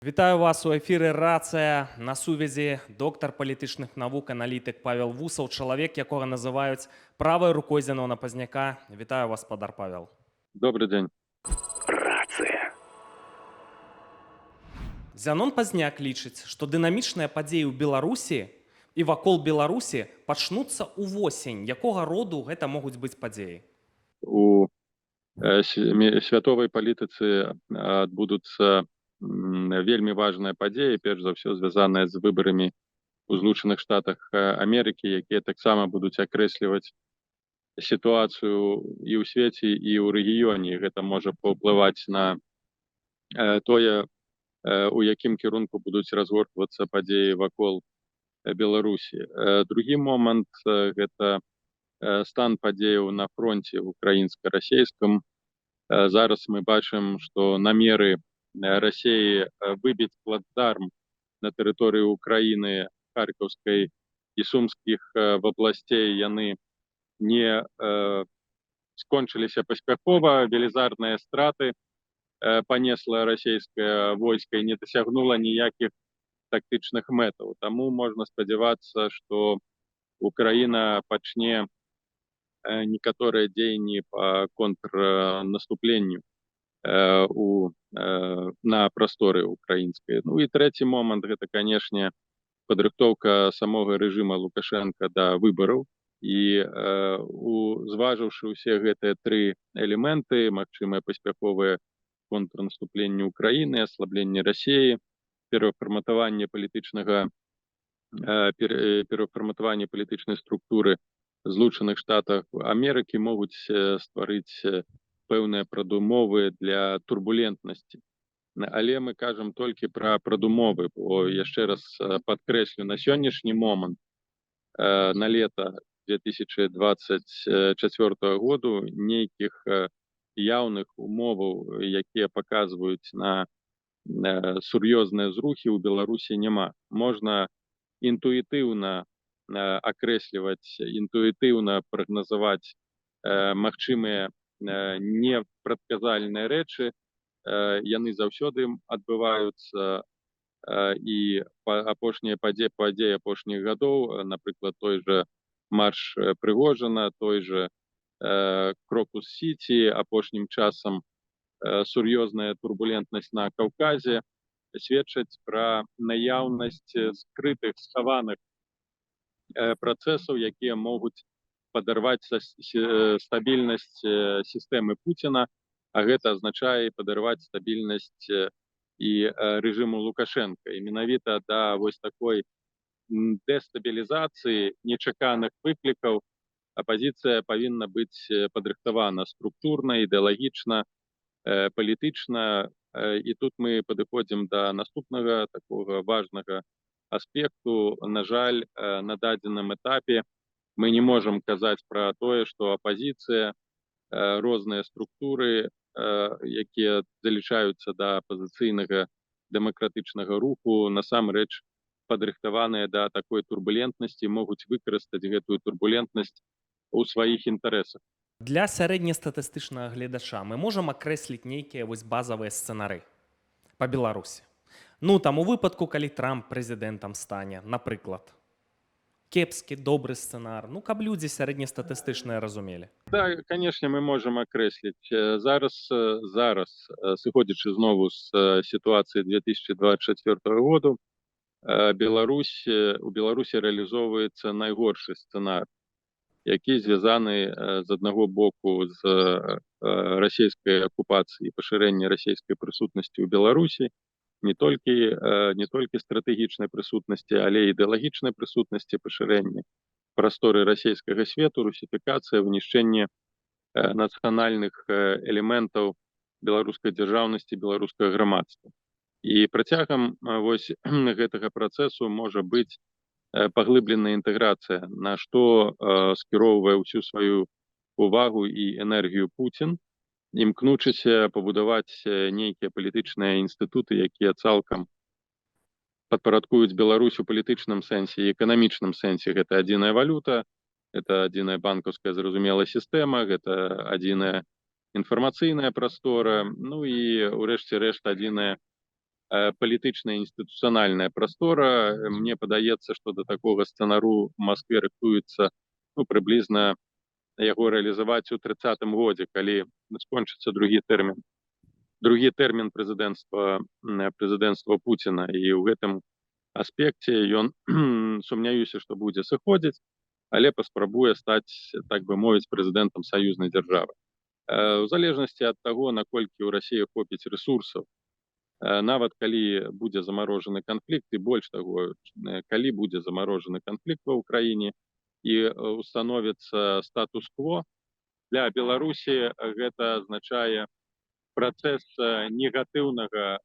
Вітаю вас у эфіры рацыя на сувязі доктар палітычных навук аналітык Павел Вусаў, чалавек, якога называюць правай рукой Зянона Пазняка. Вітаю вас, спадар Павел. Добрый день. Рацыя. Зянон Пазняк лічыць, што дынамічныя падзеі ў Беларусі і вакол Беларусі пачнуцца ўвосень. Якога роду гэта могуць быць падзеі? У святовай палітыцы адбудуцца вельмі важныя падзеі, перш за ўсё звязаныя з выбарамі ў Злучаных Штатах Амерыкі, якія таксама будуць акрэсліваць сітуацыю і ў свеце, і ў рэгіёне. Гэта можа паўплываць на тое, у якім кірунку будуць разгортвацца падзеі вакол Беларусі. Другі момант гэта стан падзеяў на фронце украінска-расейскім. Зараз мы бачым, што намеры Расіі выбіць плацдарм на тэрыторыі Украіны, Харкаўскай і Сумскіх вобласцей, яны не скончыліся паспяхова. Велізарныя страты панесла расійскае войска і не дасягнула ніякіх тактычных мэтаў. Таму можна спадзявацца, што Украіна пачне некаторыя дзеянні па контрнаступленню на прасторы украінскай. Ну і трэці момант гэта, канешне, падрыхтоўка самога рэжыма Лукашенка да выбараў. І зважыўшы ўсе гэтыя тры элементы, магчымае паспяховае контрнаступленне Украіны, аслабленне Расіі, перафарматаванне палітычнай структуры Злучаных Штатах Амерыкі могуць стварыць пэўныя прадумовы для турбулентнасці. Але мы кажам толькі пра прадумовы, бо яшчэ раз падкрэслю, на сённяшні момант, на лета 2024 году, нейкіх яўных умоваў, якія паказваюць на сур'ёзныя зрухі ў Беларусі, няма. Можна інтуітыўна акрэсліваць, інтуітыўна прагназаваць магчымыя непрадказальныя рэчы. Яны заўсёды адбываюцца, і апошнія падзеі апошніх гадоў, напрыклад, той жа марш Прыгожина, той жа Крокус-Сіці, апошнім часам сур'ёзная турбулентнасць на Каўказе, сведчаць пра наяўнасць скрытых, схаваных працэсаў, якія могуць падарваць стабільнасць сістэмы Пуціна, а гэта азначае падарваць стабільнасць і рэжыму Лукашенка. І менавіта да вось такой дэстабілізацыі, нечаканых выклікаў апазіцыя павінна быць падрыхтавана структурна, ідэалагічна, палітычна. І тут мы падыходзім да наступнага такога важнага аспекту. На жаль, на дадзеным этапе мы не можам казаць пра тое, што апазіцыя, розныя структуры, якія залічаюцца да апазіцыйнага дэмакратычнага руху, насамрэч падрыхтаваныя да такой турбулентнасці, могуць выкарыстаць гэтую турбулентнасць у сваіх інтарэсах. Для сярэднестатыстычнага гледача мы можам акрэсліць нейкія вось базавыя сцэнары па Беларусі. Ну, там у выпадку, калі Трамп прэзідэнтам стане, напрыклад. Кепскі, добры сцэнар, ну, каб людзі сярэднестатыстычныя разумелі. Да, канешне, мы можам акрэсліць. Зараз, сыходзячы знову з сітуацыі 2024 году, у Беларусі рэалізоўваецца найгоршы сцэнар, які звязаны з аднаго боку з расійскай акупацыяй і пашырэння расійскай прысутнасці ў Беларусі, не толькі стратэгічнай прысутнасці, але і ідэалагічнай прысутнасці, пашырэння прасторы расійскага свету, русіфікацыя, вынішчэнне нацыянальных элементаў беларускай дзяржаўнасці, беларускага грамадства. І працягам вось гэтага працэсу можа быць паглыбленая інтэграцыя, на што скіроўвае ўсю сваю увагу і энергію Пуцін, імкнучыся пабудаваць нейкія палітычныя інстытуты, якія цалкам падпарадкуюць Беларусь у палітычным сэнсе і эканамічным сэнсе. Гэта адзіная валюта, гэта адзіная банкаўская зразумелая сістэма, гэта адзіная інфармацыйная прастора, ну і, урэшце рэшт, адзіная палітычная інстытуцыянальная прастора. Мне падаецца, што да такога сцэнару в Москве рыхтуецца прыблізна яго рэалізаваць у 30-м годзе, калі скончыцца другі тэрмін прэзідэнцтва Пуціна, і ў гэтым аспекце ён сумняюся, што будзе сыходзіць, але паспрабуе стаць, так бы мовіць, прэзідэнтам саюзнай дзяржавы. У залежнасці ад таго, наколькі ў Расіі хопіць рэсурсаў, нават калі будзе замарожаны канфлікт, і больш таго, калі будзе замарожаны канфлікт ва ўкраіне і установіцца статус-кво, для Беларусі гэта азначае працэс негатыўнага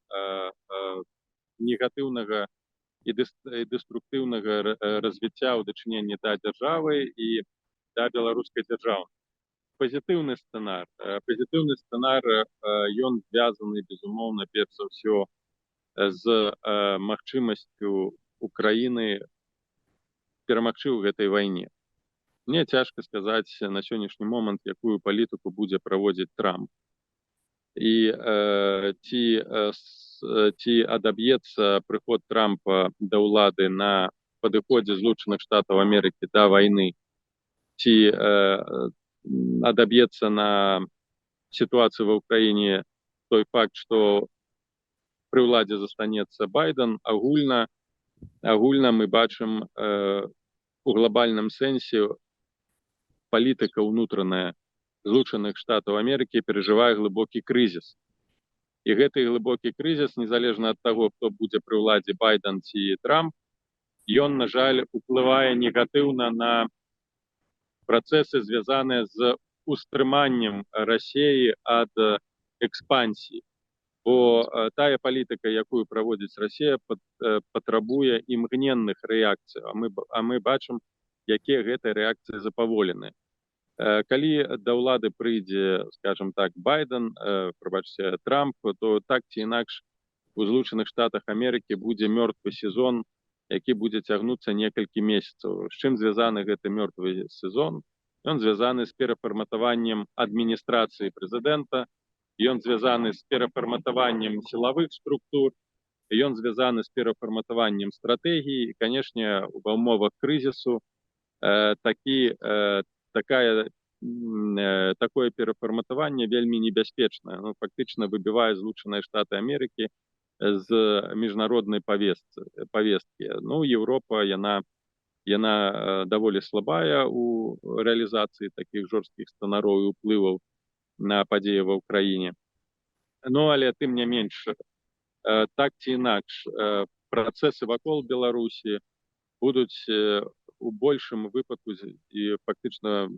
і дэструктыўнага развіцця ў дачыненні да дзяржавы і да беларускай дзяржавы. Пазітыўны сцэнар, ён звязаны, безумоўна, перш за ўсё з магчымасцю Украіны перамагчы ў гэтай вайне. Мне цяжка сказаць на сённяшні момант, якую палітыку будзе праводзіць Трамп. І ці адаб'ецца прыход Трампа да ўлады на падыходзе Злучаных Штатаў Амерыкі да вайны, ці адаб'ецца на ситуацию в Украине той факт, что при ўладзе застанецца Байден, агульна мы бачым у глобальным сэнсе палітыка ўнутраная Злучаных Штатаў Амерыкі перажывае глыбокі крызіс. І гэты глыбокі крызіс, незалежна ад таго, хто будзе пры ўладзе, Байден ці Трамп, ён, на жаль, уплывае негатыўна на працэсы, звязаныя з устрыманнем Расіі ад экспансіі. Бо тая палітыка, якую праводзіць Расія, патрабуе імгненных рэакцый, а мы бачым, якія гэтыя рэакцыі запаволены. Калі да ўлады прыйдзе, скажем так, Байден, прабачце, Трамп, то так ці інакш у Злучаных Штатах Амерыкі будзе мёртвы сезон, які будзе цягнуцца некалькі месяцаў. З чым звязаны гэты мёртвы сезон? Ён звязаны з перафарматаваннем адміністрацыі прэзідэнта, ён звязаны з перафарматаваннем сілавых структур, ён звязаны з перафарматаваннем стратэгіі. І, канешне, ва ўмовах крызісу такое перафарматаванне вельмі небяспечнае. Фактычна выбівае Злучаныя Штаты Амерыкі з міжнароднай павесткі. Еўропа, яна даволі слабая у рэалізацыі такіх жорсткіх сцэнароў і ўплываў на падзеі ва ўкраіне. Але тым не менш, так ці інакш, працэсы вакол Беларусі будуць у большым выпадку і фактычна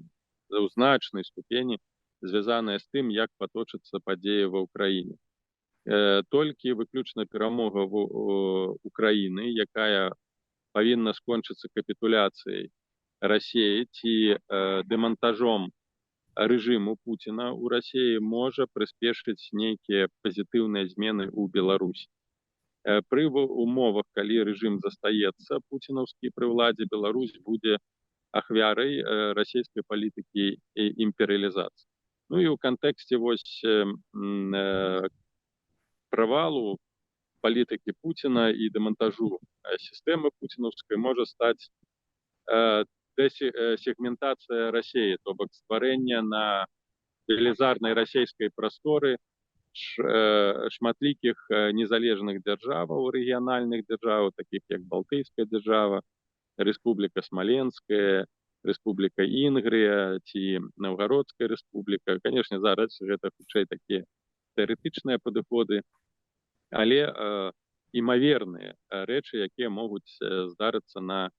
у значнай ступені звязаныя з тым, як паточыцца падзеі ва ўкраіне. Толькі выключна перамога Украіны, якая павінна скончыцца капітуляцыяй Расіі ці дэмантажом рэжыму Пуціна ў Расіі, можа прыспешыць нейкія пазітыўныя змены ў Беларусі. Пры умовах, калі рэжым застаецца пуцінаўскі пры ўладзе, Беларусь будзе ахвярай расійскай палітыкі і імперыялізацыі. І ў кантэксце правалу палітыкі Пуціна і дэмантажу сістэмы пуцінаўскай можа стаць сегментацыя Расіі, то бок стварэнне на велізарнай расійскай прасторы шматлікіх незалежных дзяржаваў, рэгіянальных дзяржаваў, такіх як Балтыйская дзяржава, Рэспубліка Смаленская, Рэспубліка Інгрыя ці Новгародская рэспубліка. Канешне, зараз гэта хутчэй такія тэарэтычныя падыходы, але імаверныя рэчы, якія могуць здарыцца на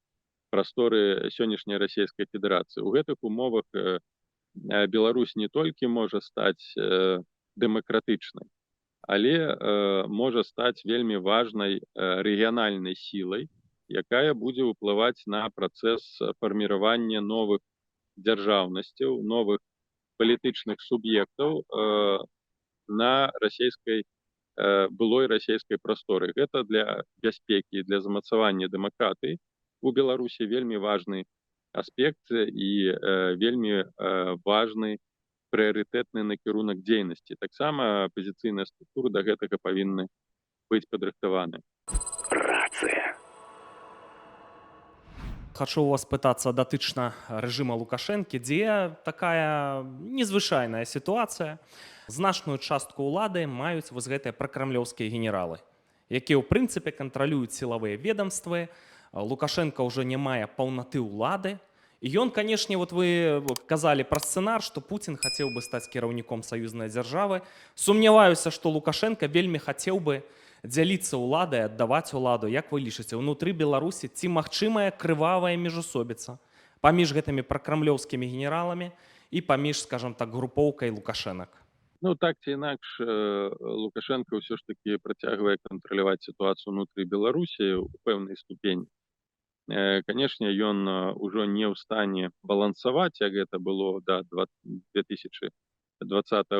прасторы сённяшняй Расійскай Федэрацыі. У гэтых умовах Беларусь не толькі можа стаць дэмакратычнай, але можа стаць вельмі важнай рэгіянальнай сілай, якая будзе ўплываць на працэс фарміравання новых дзяржаўнасцяў, новых палітычных суб'ектаў на былой расійскай прасторы. Гэта для бяспекі, для замацавання дэмакратыі у Беларусі вельмі важны аспект і вельмі важны прыярытэтны накірунак дзейнасці. Таксама апазіцыйныя структуры да гэтага павінны быць падрыхтаваны. Хочу у вас пытацца датычна рэжыма Лукашэнкі, дзе такая незвычайная сітуацыя. Значную частку ўлады маюць вось гэтыя пракрамлёўскія генералы, якія ў прынцыпе кантралююць сілавыя ведомствы. Лукашенко ўжо не мае паўнаты ўлады. І ён, канешне, вот вы казалі пра сцэнар, што Пуцін хацеў бы стаць кіраўніком саюзнай дзяржавы. Сумняваюся, што Лукашенко вельмі хацеў бы дзяліцца ўладай, аддаваць уладу. Як вы лічыце, унутры Беларусі ці магчымая крывавая міжусобіца паміж гэтымі пракрамлёўскімі генераламі і паміж, скажам так, групоўкай лукашэнак? Ну, так ці інакш, Лукашенко ўсё ж такі працягвае кантраляваць сітуацыю ўнутры Беларусі ў пэўнай ступені. Канешне, ён ужо не ў стане балансаваць, як гэта было да 2020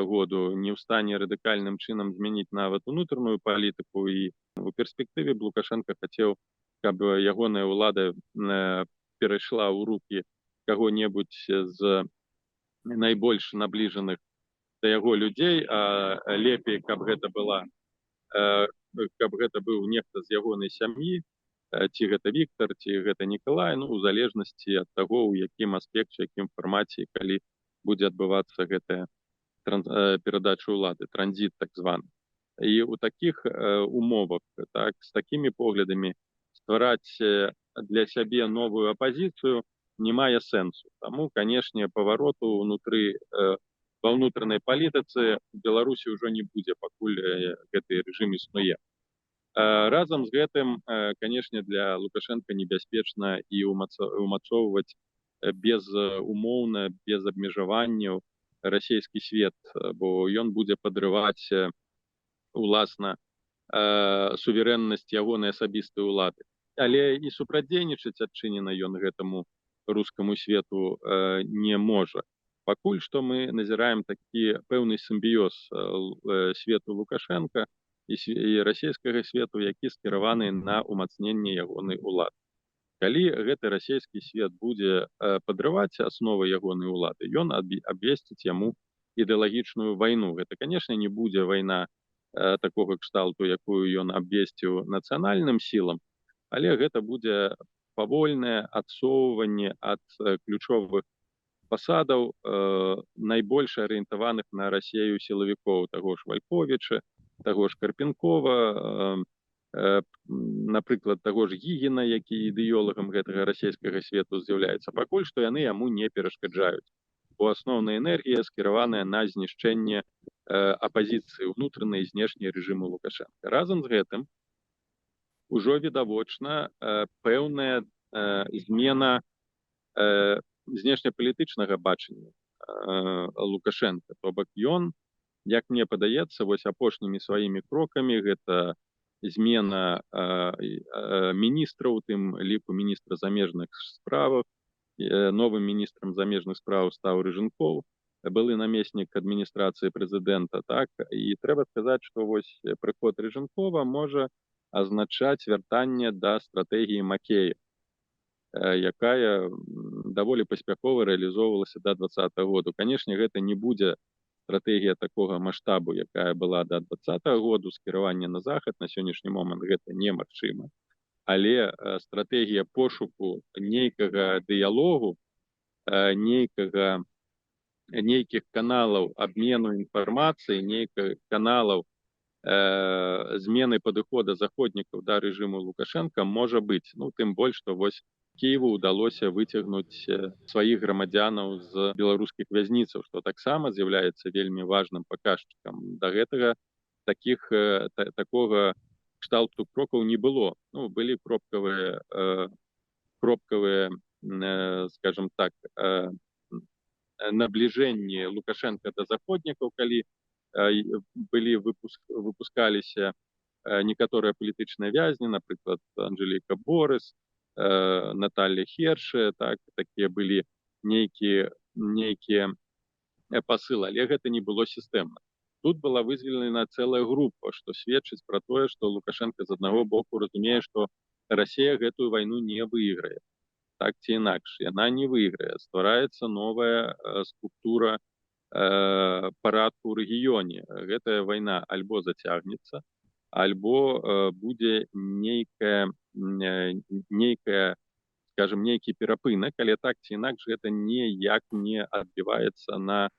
году, не ў стане радыкальным чынам змяніць нават унутраную палітыку, і у перспектыве Лукашенко хацеў, каб ягоная ўлада перайшла ў рукі каго-небудзь з найбольш набліжаных да яго людзей, а лепей, каб гэта быў нехта з ягонай сям'і, ці гэта Віктор, ці гэта Нікалай, ну, у залежнасці ад таго, у якім аспекце, якім фармаце, калі будзе адбывацца гэтая перадача ўлады, транзіт так званы. І ў такіх умовах, так, з такімі поглядамі ствараць для сябе новую апазіцыю не мае сэнсу. Таму, канешне, павароту ва ўнутранай палітыцы у Беларусі ўжо не будзе, пакуль гэты рэжым існуе. Разам з гэтым, канешне, для Лукашенка небяспечна і умацоўваць безумоўна, без абмежаванняў расійскі свет, бо ён будзе падрываць уласна суверэннасць ягонай асабістай улады. Але і супрацьдзейнічаць адчынена ён гэтаму рускаму свету не можа. Пакуль што мы назіраем такі пэўны сімбіёз свету Лукашенка і расійскага свету, які скіраваны на ўмацненне ягонай улады. Калі гэты расійскі свет будзе падрываць асновы ягонай улады, ён абвесціць яму ідэалагічную вайну. Гэта, канешне, не будзе вайна такога кшталту, якую ён абвесціў нацыянальным сілам, але гэта будзе павольнае адсоўванне ад ключовых пасадаў, найбольш арыентаваных на Расію сілавікоў, таго ж Вальковіча, таго ж Карпенкова, напрыклад, таго ж Гігіна, які ідэолагам гэтага расійскага свету з'яўляецца. Пакуль што яны яму не перашкаджаюць, бо асноўная энергія скіраваная на знішчэнне апазіцыі ўнутранай і знешняй рэжыму Лукашенка. Разам з гэтым ужо відавочна пэўная змена знешнепалітычнага бачання Лукашенка. То бок ён, як мне падаецца, вось апошнімі сваімі крокамі гэта змена міністраў, у тым ліку міністра замежных справаў. Новым міністрам замежных справаў стаў Рыжэнкоў, былы намеснік адміністрацыі прэзідэнта, так, і трэба сказаць, што вось прыход Рыжэнкова можа азначаць вяртанне да стратэгіі Макея, якая даволі паспяхова рэалізоўвалася да 2020 году. Канешне, гэта не будзе стратэгія такога маштабу, якая была да 2020 году, скіравання на захад на сённяшні момант гэта немагчыма. Але стратэгія пошуку нейкага дыялогу, нейкіх каналаў абмену інфармацыі, нейкіх каналаў змены падыхода заходнікаў да рэжыму Лукашенка можа быць. Ну, тым больш, што вось Кіеву ўдалося выцягнуць сваіх грамадзянаў з беларускіх вязніцаў, што таксама з'яўляецца вельмі важным паказчыкам. Да гэтага такога кшталту крокаў не было. Ну, былі кропкавыя, скажем так, набліжэнні Лукашенка да заходнікаў, калі выпускаліся некаторыя палітычныя вязні, напрыклад, Анжеліка Борыс, Наталья Херши, так, такія былі нейкія пасылы, але гэта не было сістэмна. Тут была вызвалена цэлая група, што сведчыць пра тое, што Лукашенко з аднаго боку разумее, што Расія гэтую вайну не выйграе. Так ці інакш, яна не выйграе. Ствараецца новая структура парадку ў рэгіёне. Гэтая вайна альбо зацягнецца, альбо будзе нейкая, скажем, нейкі перапынак, але так ці інакш гэта ніяк не адбіваецца на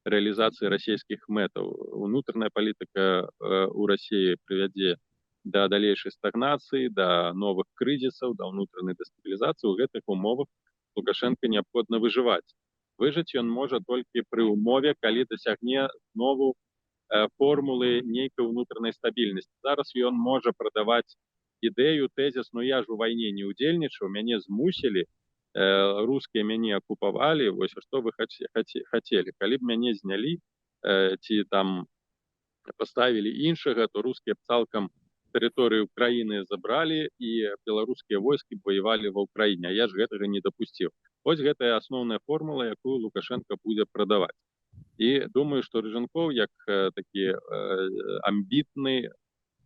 рэалізацыі расійскіх мэтаў. Унутраная палітыка у Расіі прывядзе да далейшай стагнацыі, да новых крызісаў, да ўнутранай дэстабілізацыі. У гэтых умовах Лукашенко неабходна выжываць. Выжыць ён можа толькі пры ўмове, калі дасягне знову формулы нейкай унутранай стабільнасці. Зараз ён можа прадаваць ідэю, тэзіс, ну я ж у вайне не ўдзельнічаў, мяне змусілі, рускія мяне акупавалі, вось, а што вы хацелі? Калі б мяне знялі, ці там паставілі іншага, то рускія б цалкам тэрыторыю краіны забралі, і беларускія войскі б ваявалі ва ўкраіне, а я ж гэтага не дапусціў. Вось гэтая асноўная формула, якую Лукашенко будзе прадаваць. І думаю, што Рыжанкоў, як такі амбітны,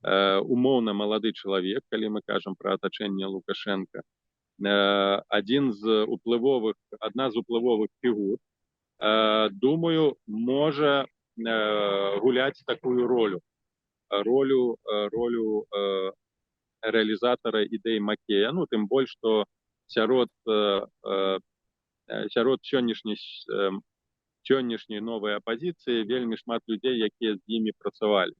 умоўна малады чалавек, калі мы кажам пра атачэнне Лукашенка, адна з уплывовых фігур, думаю, можа гуляць такую ролю рэалізатара ідэй Макея. Ну, тым больш, што сярод сённяшняй новай апазіцыі вельмі шмат людзей, якія з імі працавалі,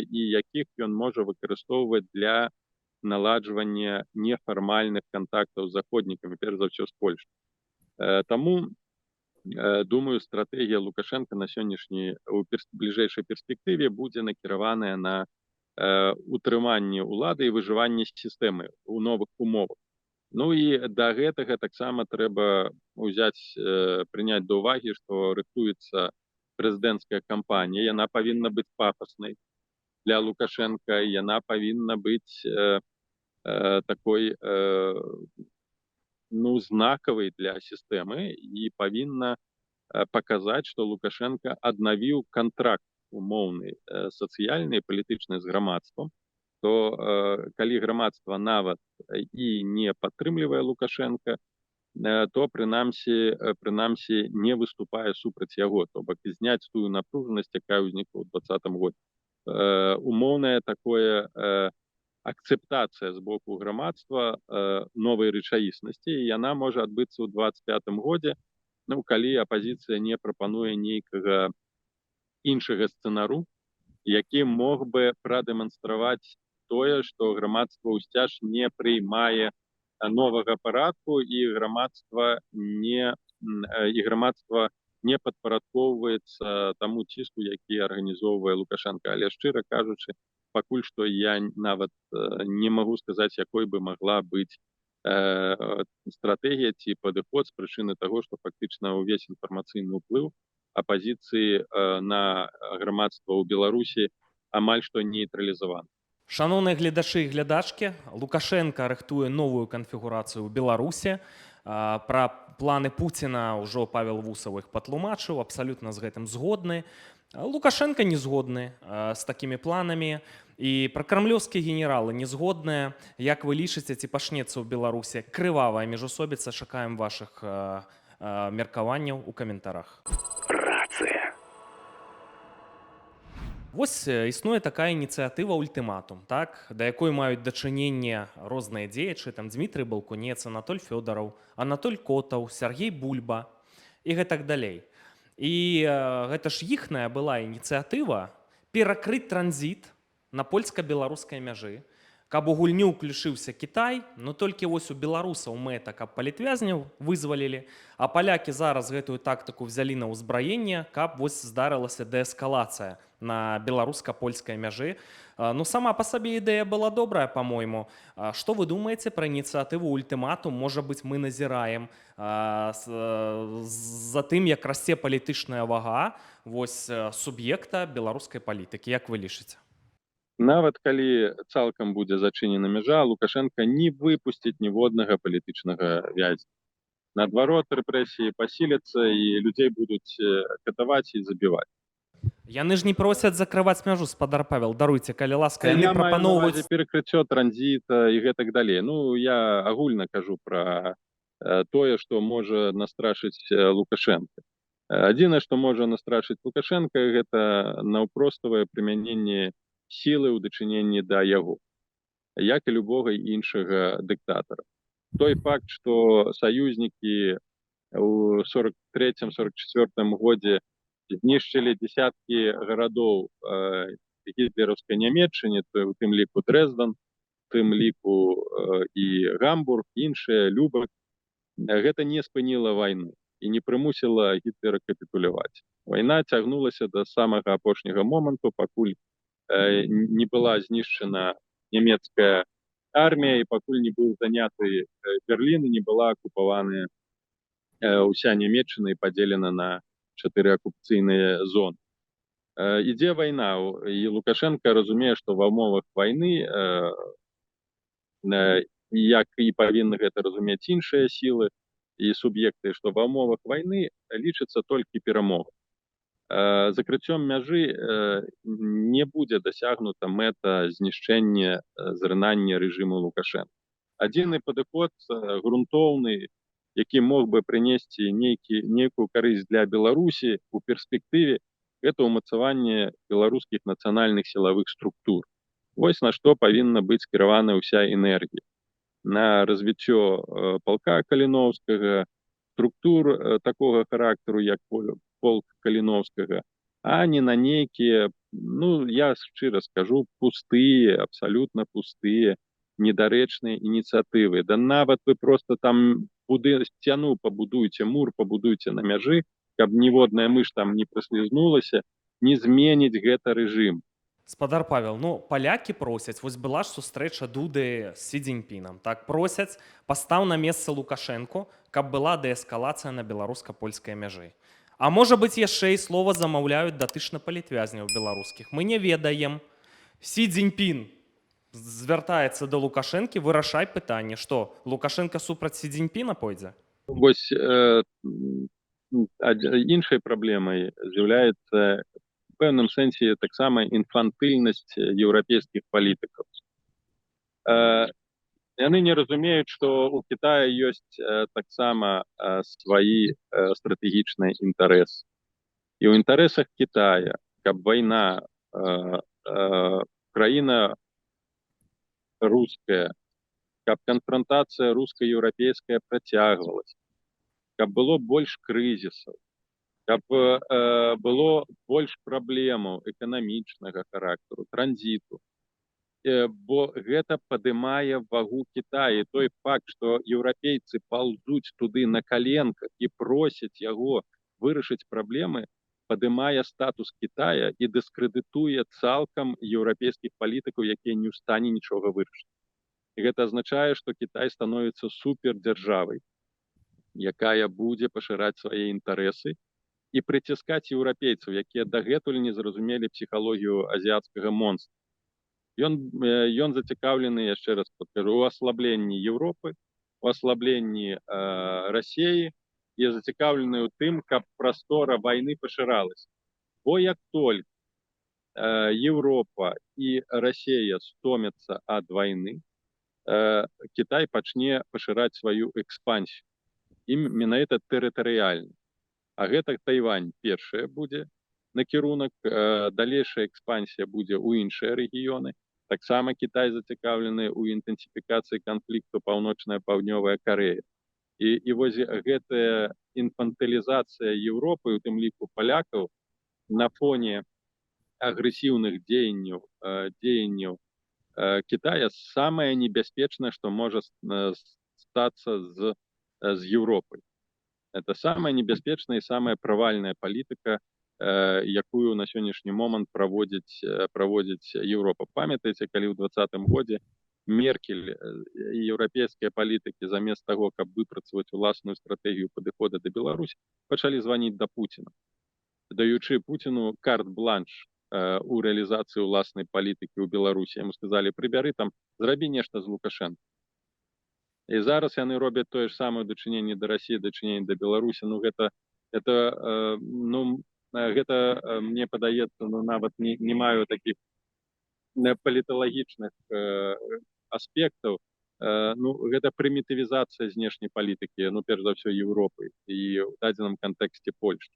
і якіх ён можа выкарыстоўваць для наладжвання нефармальных кантактаў з заходнікамі, перш за ўсё з Польшай. Таму, думаю, стратэгія Лукашенка на сённяшняй бліжэйшай перспектыве будзе накіраваная на утрыманне ўлады і выжыванне сістэмы ў новых умовах. Ну і да гэтага таксама трэба прыняць да ўвагі, што рыхтуецца прэзідэнцкая кампанія, яна павінна быць пафаснай для Лукашенка, яна павінна быць такой знакавай для сістэмы і павінна паказаць, што Лукашенка аднавіў кантракт умоўны сацыяльны і палітычны з грамадствам, то калі грамадства нават і не падтрымлівае Лукашенка, то прынамсі не выступае супраць яго, то бок зняць тую напружанасць, якая ўзнікла ў 2020 годзе. Умоўная такое акцэптацыя з боку грамадства новай рэчаіснасці, і яна можа адбыцца ў 2025 годзе, ну, калі апазіцыя не прапануе нейкага іншага сцэнару, які мог бы прадэманстраваць тое, што грамадства ўсцяж не прыймае новага парадку, і грамадства не падпарадкоўваецца таму ціску, які арганізоўвае Лукашенко. Але, шчыра кажучы, пакуль што я нават не магу сказаць, якой бы магла быць стратэгія ці падыход з прычыны таго, што фактычна ўвесь інфармацыйны ўплыў апазіцыі на грамадства ў Беларусі амаль што нейтралізаваны. Шановныя гледачы і глядачкі, Лукашенко рыхтуе новую канфігурацыю ў Беларусі. Пра планы Пуціна ўжо Павел Вусаў іх патлумачыў, абсалютна з гэтым згодны. Лукашенко не згодны з такімі планамі, і пракрамлёўскія генералы не згодныя. Як вы лічыце, ці пачнецца ў Беларусі крывавая міжусобіца? Чакаем вашых меркаванняў у каментарах. Вось існуе такая ініцыятыва «Ультыматум», так, да якой маюць дачыненне розныя дзеячы, там Дмітрый Балкунец, Анатоль Фёдораў, Анатоль Котаў, Сергей Бульба і гэтак далей. І гэта ж іхная была ініцыятыва перакрыць транзіт на польска-беларускай мяжы, каб у гульню ўключыўся Кітай, но толькі вось у беларусаў мэта, каб палітвязняў вызвалілі, а палякі зараз гэтую тактыку взялі на ўзбраенне, каб вось здарылася дээскалацыя на беларуска-польскай мяжы. Ну, сама па сабе ідэя была добрая, па-мойму. Што вы думаеце пра ініцыятыву «Ультыматум»? Можа быць, мы назіраем за тым, як расце палітычная вага вось суб'екта беларускай палітыкі. Як вы лічыце? Нават калі цалкам будзе зачынена мяжа, Лукашенко не выпусціць ніводнага палітычнага вязня. Наадварот, рэпрэсіі пасіляцца і людзей будуць катаваць і забіваць. Яны ж не просяць закрываць мяжу, спадар Павел, даруйце, калі ласка, яны Я маю на прапаноўваюць ўвазе перакрыццё транзіта і гэтак далей. Ну, я агульна кажу пра тое, што можа настрашыць Лукашенко. Адзінае, што можа настрашыць Лукашенко, гэта наўпроставае прымяненне сілы ў дачыненні да яго, як і любога іншага дыктатара. Той факт, што саюзнікі у 43-44 годзе знішчылі дзесяткі гарадоў гітлераўскай Нямецчыне, то у тым ліку Дрэзден, у тым ліку і Гамбург, іншыя, Любак, гэта не спыніла вайну і не прымусіла Гітлера капітуляваць. Вайна цягнулася да самага апошняга моманту, пакуль не была знішчана нямецкая армія і пакуль не быў заняты Берлін і не была акупаваная ўся Нямецчына і падзелена на 4 акупацыйныя зоны. Ідзе вайна, і Лукашенко разумее, што ва ўмовах вайны, як і павінны гэта разумець іншыя сілы і суб'екты, што ва ўмовах вайны лічыцца толькі перамога. Закрыццём мяжы не будзе дасягнута мэта знішчэння, зрынання рэжыму Лукашенко. Адзіны падыход грунтоўны, які мог бы прынесці нейкую карысць для Беларусі у перспектыве, гэта ўмацаванне беларускіх нацыянальных сілавых структур. Вось на што павінна быць скіравана ўся энергія. На развіццё палка Каліноўскага, структур такога характару, як полк Каліноўскага, а не на нейкія, я шчыра скажу, пустыя, абсалютна пустыя, недарэчныя ініцыятывы. Да нават вы просто там сцяну пабудуйце, мур пабудуйце на мяжы, каб ніводная мыш там не праслізнулася, не зменіць гэта рэжым. Спадар Павел, палякі просяць, вось была ж сустрэча Дуды з Сі Цзіньпінам, так, просяць пастаў на месца Лукашэнку, каб была дээскалацыя на беларуска-польскай мяжы. А можа быць, яшчэ і слова замаўляюць датычна палітвязняў беларускіх. Мы не ведаем. Сі Цзіньпін звяртаецца да Лукашэнкі, вырашай пытанне, што Лукашенко супраць Сі Цзіньпіна пойдзе? Вось іншай праблемай з'яўляецца в пэўным сэнсе таксама інфантыльнасць еўрапейскіх палітыкаў. Яны не разумеюць, што ў Кітаі ёсць таксама сваі стратэгічныя інтарэсы. І ў інтарэсах Кітая, каб вайна, краіна руская, каб канфронтацыя руска-еўрапейская працягвалася, каб было больш крызісаў, каб было больш праблемаў эканамічнага характару, транзіту. Бо гэта падымае вагу Кітая. Той факт, што еўрапейцы паўзуць туды на каленках і просяць яго вырашыць праблемы, падымае статус Кітая і дыскрэдытуе цалкам еўрапейскіх палітыкаў, якія не ў стане нічога вырашыць. І гэта азначае, што Кітай становіцца супердзяржавай, якая будзе пашыраць свае інтарэсы і прыціскаць еўрапейцаў, якія дагэтуль не зразумелі псіхалогію азіяцкага монстра. Ён зацікаўлены, яшчэ раз падкажу, у аслабленні Еўропы, у аслабленні Расіі і зацікаўлены ў тым, каб прастора вайны пашыралася. Бо як толькі Еўропа і Расія стомяцца ад вайны, Кітай пачне пашыраць сваю экспансію. І менавіта тэрытарыяльна. А гэта Тайвань першая будзе накірунак, далейшая экспансія будзе ў іншыя рэгіёны. Таксама Кітай зацікаўлены ў інтэнсіфікацыі канфлікту паўночная паўднёвая Карэя. І вось гэтая інфантылізацыя Еўропы, у тым ліку палякаў, на фоне агрэсіўных дзеянняў Кітая самае небяспечнае, што можа стацца з Еўропай. Это самая небяспечная і самая правальная палітыка, якую на сённяшні момант праводзіць Еўропа. Памятаеце, калі ў 2020 годзе Меркель і еўрапейскія палітыкі замест таго, каб выпрацаваць уласную стратэгію падыхода да Беларусі, пачалі званіць да Пуціна, даючы Пуціну карт-бланш у рэалізацыі ўласнай палітыкі ў Беларусі. Яму сказалі: прыбяры там, зрабі нешта з Лукашэнкам. І зараз яны робяць тое ж самае дачыненне да Расіі, дачыненне да Беларусі. Гэта мне падаецца, нават не маю такіх паліталагічных аспектаў. Гэта прымітывізацыя знешняй палітыкі, перш за ўсё Еўропы і ў дадзеным кантэксце Польшчы.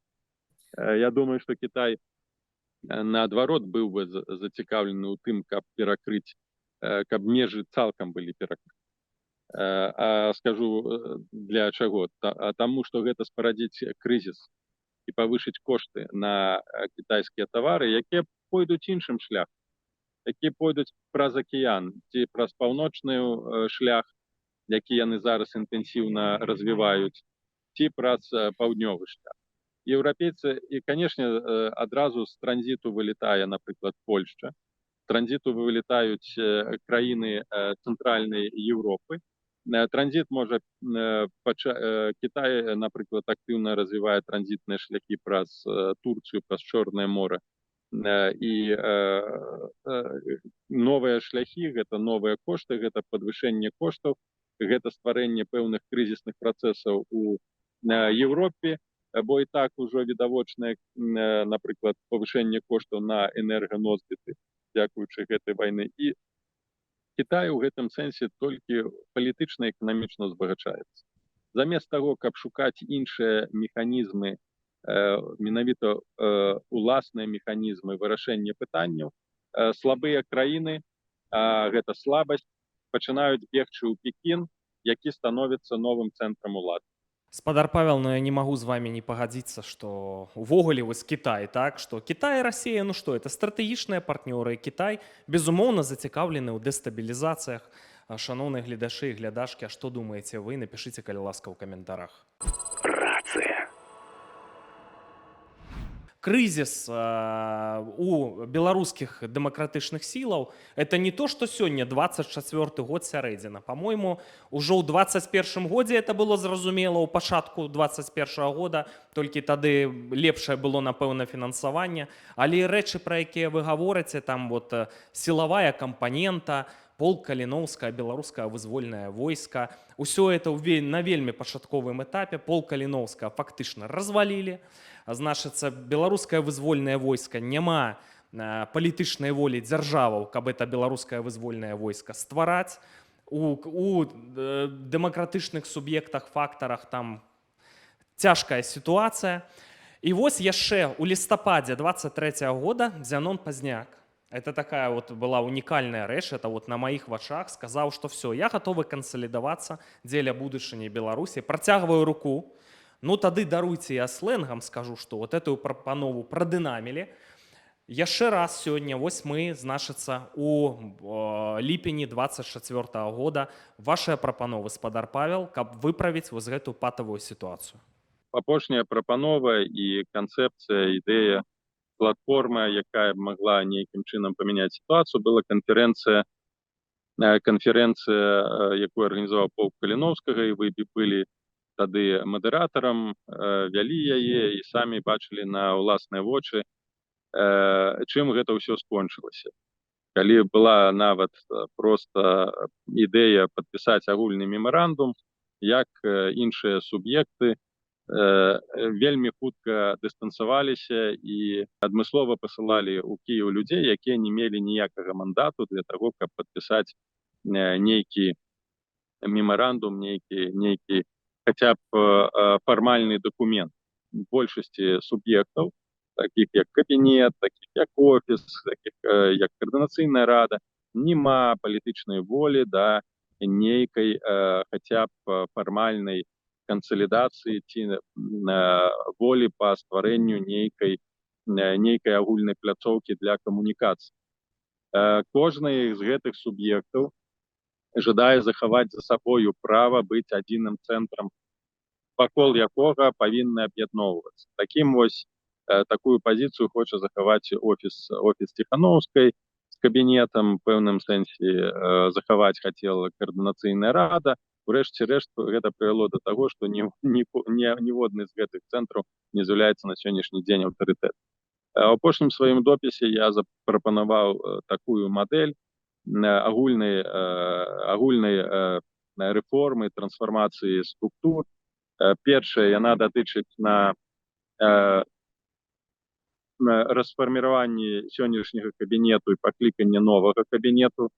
Я думаю, што Кітай наадварот быў бы зацікаўлены ў тым, каб перакрыць, каб межы цалкам былі перакрыты. А скажу, для чаго? Таму, што гэта спарадзіць крызіс і павышыць кошты на кітайскія тавары, якія пойдуць іншым шляхам, якія пойдуць праз акіян ці праз паўночны шлях, які яны зараз інтэнсіўна развіваюць, ці праз паўднёвы шлях. Еўрапейцы, і, канешне, адразу з транзіту вылетае, напрыклад, Польшча, з транзіту вылетаюць краіны цэнтральнай Еўропы. Транзіт можа Кітай, напрыклад, актыўна развівае транзітныя шляхі праз Турцыю, праз Чорнае мора. І новыя шляхі, гэта новыя кошты, гэта падвышэнне коштаў, гэта стварэнне пэўных крызісных працэсаў у Еўропе, бо і так ужо відавочнае, напрыклад, павышэнне коштаў на энерганосьбіты, дзякуючы гэтай вайны. І Кітай у гэтым сэнсе толькі палітычна і эканамічна узбагачаецца. Замест таго, каб шукаць іншыя механізмы, менавіта уласныя механізмы вырашэння пытанняў, слабыя краіны, гэта слабасць, пачынаюць бегчы ў Пекін, які становіцца новым цэнтрам улады. Спадар Павел, но я не могу с вами не погодиться, что увогуле вось Китай, так, что Китай и Россия, ну что, это стратегічныя партнёры. Китай, безумоўна, зацікаўлены ў дэстабілізацыях. Шановныя гледачы і глядашкі, а што думаеце вы? Напишите, калі ласка, ў каментарах. Крызіс у беларускіх дэмакратычных сілаў это не то, што сёння 24 год сярэдзіна. По-мойму, ужо ў 21 годзе это было зразумела, ў пачатку 21 года, толькі тады лепшае было, напэўна, фінансаванне. Але рэчы, пра якія вы гаворыце, там вот сілавая кампанента, полк Каліноўскае, беларускае вызвольнае войска, усё это на вельмі пачатковым этапе. Полк Каліноўскае фактычна развалілі. Значыцца, беларускае вызвольнае войска, няма палітычнай волі дзяржаваў, каб это беларускае вызвольнае войска ствараць. У дэмакратычных суб'ектах, фактарах там цяжкая сітуацыя. І вось яшчэ у лістападзе 23 года Зянон Пазняк, это такая вот была унікальная рэч, это вот на маіх вачах сказаў, што все, я гатовы кансалідавацца дзеля будучыні Беларусі, працягваю руку. Ну, тады даруйце, я сленгам скажу, што вот эту прапанову прадынамілі. Яшчэ раз сёння, вось мы, значыцца, у ліпені 24 года вашыя прапановы, спадар Павел, каб выправіць вось гэту патавую сітуацыю. Апошняя прапанова і канцэпцыя, ідэя, платформа, якая могла нейкім чынам памяняць сітуацыю, была канферэнцыя, якую арганізаваў полк Каліноўскага, і вы былі тады мадэратарам, вялі яе і самі бачылі на ўласныя вочы, чым гэта ўсё скончылася. Калі была нават проста ідэя падпісаць агульны мемарандум, як іншыя суб'екты вельмі хутка дыстанцаваліся і адмыслова пасылалі ў Кіеў людзей, якія не мелі ніякага мандату для таго, каб падпісаць нейкі мемарандум, нейкі хотя б фармальны документ. Большасці суб'ектаў, таких як кабінет, таких як офіс, таких як координацыйная рада, нема палітычнай волі да нейкай хотя б фармальнай кансалідацыі ці волі па стварэнню нейкай агульнай пляцоўкі для камунікацыі. Кожны з гэтых суб'ектаў жадае захаваць за сабою права быць адзіным цэнтрам, вакол якога павінны аб'ядноўвацца. Такую пазіцыю хоча захаваць офіс Ціханаўскай з кабінетам, пэўным сэнсе захаваць хацела координацыйная рада. Урэшце рэшт гэта прывяло да таго, што ніводны з гэтых цэнтраў не з'яўляецца на сённяшні дзень аўтарытэтам. У апошнім сваім допісе я запрапанаваў такую мадэль агульнай рэформы, трансфармацыі структур. Першая, яна датычыць на расфарміраванні сённяшняга кабінету і паклікання новага кабінету,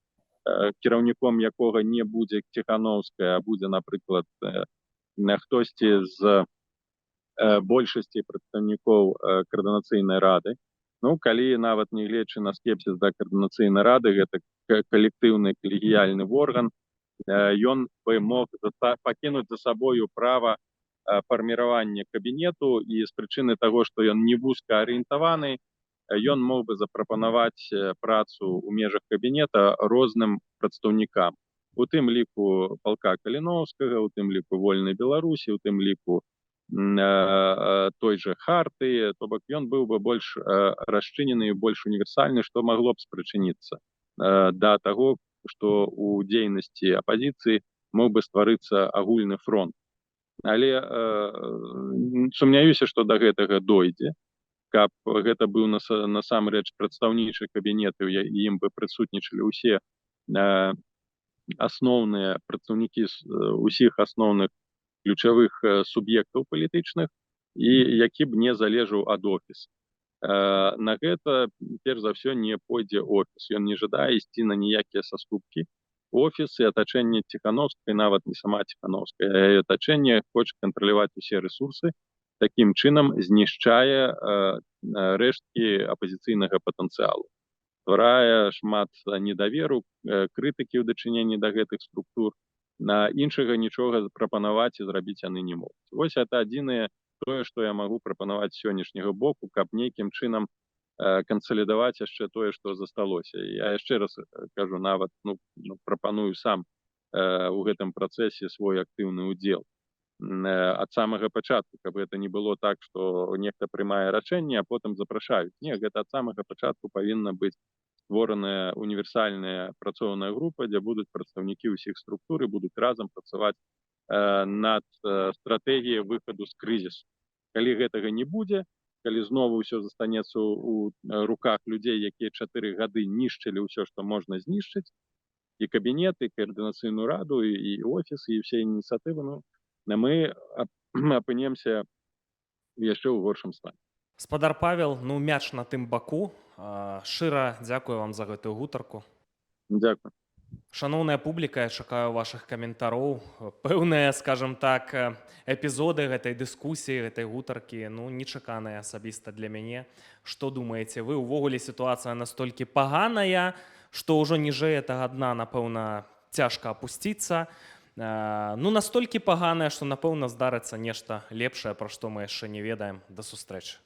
кіраўніком якога не будзе Ціханаўская, а будзе, напрыклад, хтосьці з большасці прадстаўнікоў каардынацыйнай рады. Ну, калі нават не гледзячы на скепсіс да каардынацыйнай рады, гэта калектыўны калегіяльны орган, ён бы мог пакінуць за сабою права фарміравання кабінету, і з прычыны таго, што ён не вузка арыентаваны, ён мог бы запрапанаваць працу ў межах кабінета розным прадстаўнікам. У тым ліку палка Каліноўскага, у тым ліку Вольнай Беларусі, у тым ліку той же Харты, то бок ён быў бы больш расчынены і больш універсальны, што магло б спрычыніцца да таго, што у дзейнасці апазіцыі мог бы стварыцца агульны фронт. Але сумняюся, што да гэтага дойдзе, каб гэта быў насамрэч прадстаўнічы кабінет, і ім бы прысутнічалі ўсе асноўныя прадстаўнікі усіх асноўных ключавых суб'ектаў палітычных, і які б не залежаў ад офіса. На гэта, перш за ўсё, не пойдзе офіс. Ён не жадае ісці на ніякія саступкі. Офіс і атачэнне Ціхановскай, нават не сама Ціхановская, а атачэнне хоча кантраляваць усе рэсурсы, такім чынам знішчае рэшткі апазіцыйнага патэнцыялу. Стварае шмат недаверу, крытыкі ў дачыненні да гэтых структур. На іншага нічога прапанаваць і зрабіць яны не могуць. Вось гэта адзінае тое, што я магу прапанаваць з сённяшняга боку, каб нейкім чынам кансалідаваць яшчэ тое, што засталося. Я яшчэ раз кажу, нават прапаную сам у гэтым працэсе свой актыўны ўдзел ад самага пачатку, каб гэта не было так, што нехта прымае рашэнне, а потым запрашаюць. Не, гэта ад самага пачатку павінна быць створаная універсальная працоўная група, дзе будуць прадстаўнікі ўсіх структур і будуць разам працаваць над стратэгіяй выхаду з крызісу. Калі гэтага не будзе, калі знову ўсё застанецца ў руках людзей, якія 4 гады нішчылі ўсё, што можна знішчыць, і кабінет, і каардынацыйную раду, і офіс, і ўсе ініцыятывы, мы апынемся яшчэ ў горшым стане. Спадар Павел, мяч на тым баку. Шчыра дзякую вам за гэтую гутарку. Дзякую. Шаноўная публіка, я чакаю вашых каментароў. Пэўныя, скажам так, эпізоды гэтай дыскусіі, гэтай гутаркі, нечаканыя асабіста для мяне. Што думаеце вы? Увогуле сітуацыя настолькі паганая, што ўжо ніжэй гэтага дна, напэўна, цяжка апусціцца. Настолькі паганая, што, напэўна, здарыцца нешта лепшае, пра што мы яшчэ не ведаем. Да сустрэчы.